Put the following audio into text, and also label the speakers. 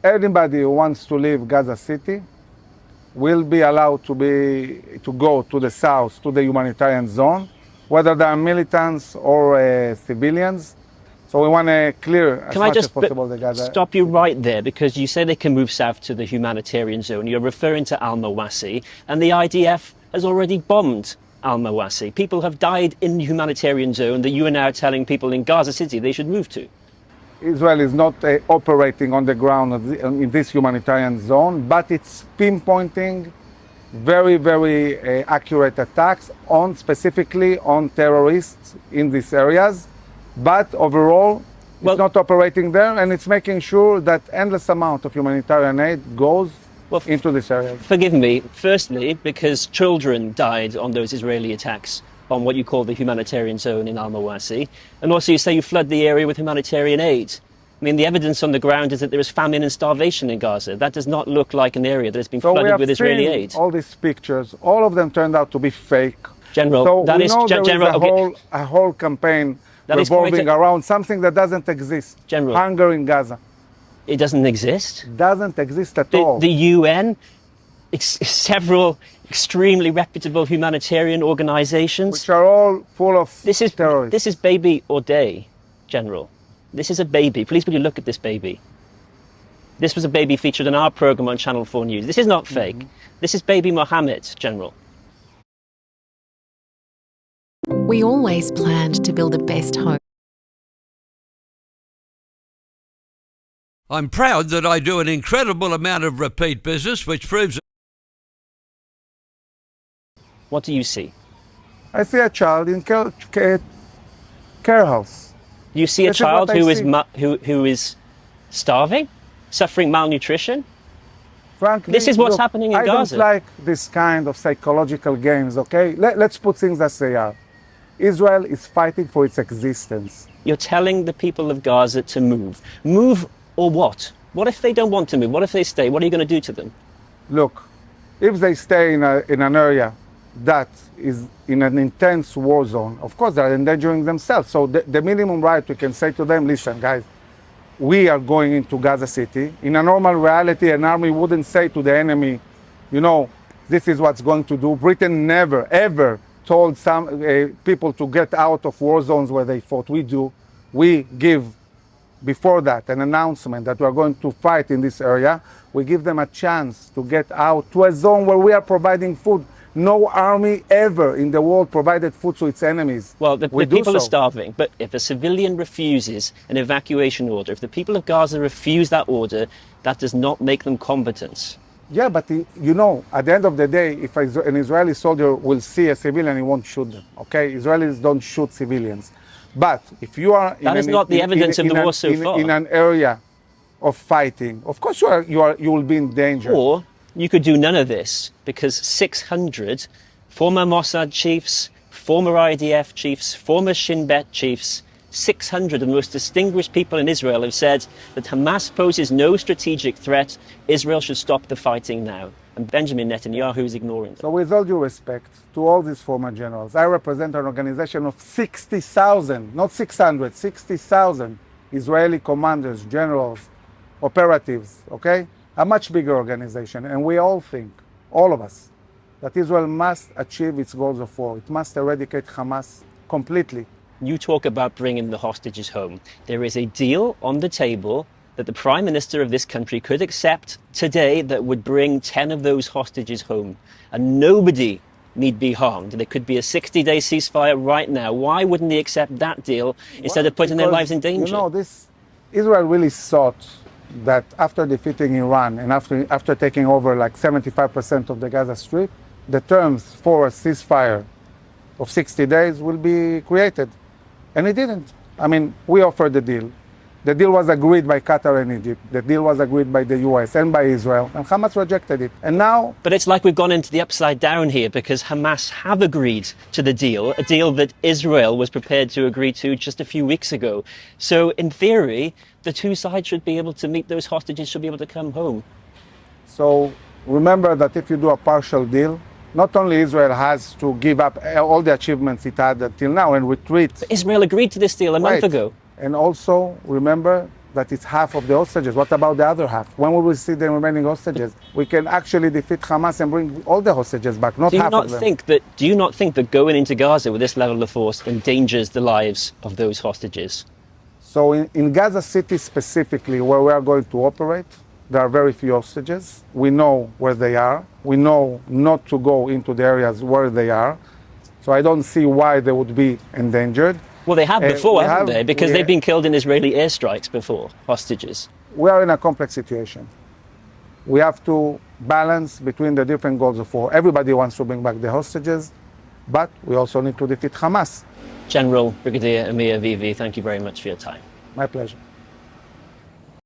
Speaker 1: anybody who wants to leave Gaza City will be allowed to go to the south, to the humanitarian zone, whether they are militants or civilians. So we want to clear as much as possible the Gaza.
Speaker 2: Stop you right there, because you say they can move south to the humanitarian zone. You're referring to Al-Mawasi, and the IDF has already bombed Al-Mawasi. People have died in the humanitarian zone that you are now telling people in Gaza City they should move to.
Speaker 1: Israel is not operating on the ground in this humanitarian zone, but it's pinpointing very, very accurate attacks specifically on terrorists in these areas. But overall, it's not operating there, and it's making sure that endless amount of humanitarian aid goes into this area.
Speaker 2: Forgive me, firstly, because children died on those Israeli attacks on what you call the humanitarian zone in Al-Mawasi. And also you say you flood the area with humanitarian aid. I mean, the evidence on the ground is that there is famine and starvation in Gaza. That does not look like an area that has been flooded with Israeli aid.
Speaker 1: All these pictures, all of them turned out to be fake.
Speaker 2: General,
Speaker 1: so
Speaker 2: that
Speaker 1: we
Speaker 2: is
Speaker 1: know there
Speaker 2: General,
Speaker 1: is a whole campaign
Speaker 2: that
Speaker 1: revolving around something that doesn't exist.
Speaker 2: General,
Speaker 1: hunger in Gaza.
Speaker 2: It doesn't exist?
Speaker 1: Doesn't exist at all.
Speaker 2: The UN, several extremely reputable humanitarian organizations,
Speaker 1: which are all full of terrorists.
Speaker 2: This is baby or day, General. This is a baby. Please would you look at this baby. This was a baby featured in our program on Channel 4 News. This is not fake. This is baby Mohammed, General.
Speaker 3: We always planned to build the best home.
Speaker 4: I'm proud that I do an incredible amount of repeat business, which proves...
Speaker 2: What do you see?
Speaker 1: I see a child in care house.
Speaker 2: You see a child who is starving, suffering malnutrition?
Speaker 1: Frankly,
Speaker 2: this is what's happening in Gaza.
Speaker 1: I don't like this kind of psychological games, okay? Let's put things as they are. Israel is fighting for its existence.
Speaker 2: You're telling the people of Gaza to move. Move or what? What if they don't want to move? What if they stay? What are you going to do to them?
Speaker 1: Look, if they stay in an area that is in an intense war zone, of course they're endangering themselves. So the minimum right we can say to them, listen guys, we are going into Gaza City. In a normal reality, an army wouldn't say to the enemy, you know, this is what's going to do. Britain never, ever told some people to get out of war zones where they fought. We do. We give, before that, an announcement that we are going to fight in this area. We give them a chance to get out to a zone where we are providing food. No army ever in the world provided food to its enemies.
Speaker 2: Well, the people are starving, but if a civilian refuses an evacuation order, if the people of Gaza refuse that order, that does not make them combatants.
Speaker 1: Yeah, but you know, at the end of the day, if an Israeli soldier will see a civilian, he won't shoot them, okay? Israelis don't shoot civilians. But if you are...
Speaker 2: That is not the evidence of the war so far.
Speaker 1: In an area of fighting, of course you will be in danger.
Speaker 2: Or you could do none of this, because 600 former Mossad chiefs, former IDF chiefs, former Shin Bet chiefs, 600 of the most distinguished people in Israel have said that Hamas poses no strategic threat. Israel should stop the fighting now. And Benjamin Netanyahu is ignoring them.
Speaker 1: So with all due respect to all these former generals, I represent an organization of 60,000, not 600, 60,000 Israeli commanders, generals, operatives, okay? A much bigger organization. And we all think, all of us, that Israel must achieve its goals of war. It must eradicate Hamas completely.
Speaker 2: You talk about bringing the hostages home. There is a deal on the table that the Prime Minister of this country could accept today that would bring 10 of those hostages home. And nobody need be harmed. There could be a 60-day ceasefire right now. Why wouldn't they accept that deal instead of putting their lives in danger?
Speaker 1: You know, Israel really thought that after defeating Iran and after taking over like 75% of the Gaza Strip, the terms for a ceasefire of 60 days will be created. And it didn't. I mean, we offered the deal. The deal was agreed by Qatar and Egypt. The deal was agreed by the US and by Israel. And Hamas rejected it. And now...
Speaker 2: But it's like we've gone into the upside down here, because Hamas have agreed to the deal, a deal that Israel was prepared to agree to just a few weeks ago. So in theory, the two sides should be able to meet those hostages, should be able to come home.
Speaker 1: So remember that if you do a partial deal, not only Israel has to give up all the achievements it had until now and retreat.
Speaker 2: But Israel agreed to this deal a month ago.
Speaker 1: And also remember that it's half of the hostages. What about the other half? When we will see the remaining hostages, we can actually defeat Hamas and bring all the hostages back, not half of them.
Speaker 2: Do you not think that going into Gaza with this level of force endangers the lives of those hostages?
Speaker 1: So in Gaza City specifically, where we are going to operate, there are very few hostages. We know where they are. We know not to go into the areas where they are. So I don't see why they would be endangered.
Speaker 2: Well, they have before, haven't they? Because they've been killed in Israeli airstrikes before, hostages.
Speaker 1: We are in a complex situation. We have to balance between the different goals of war. Everybody wants to bring back the hostages, but we also need to defeat Hamas.
Speaker 2: General Brigadier Amir Aviv, thank you very much for your time.
Speaker 1: My pleasure.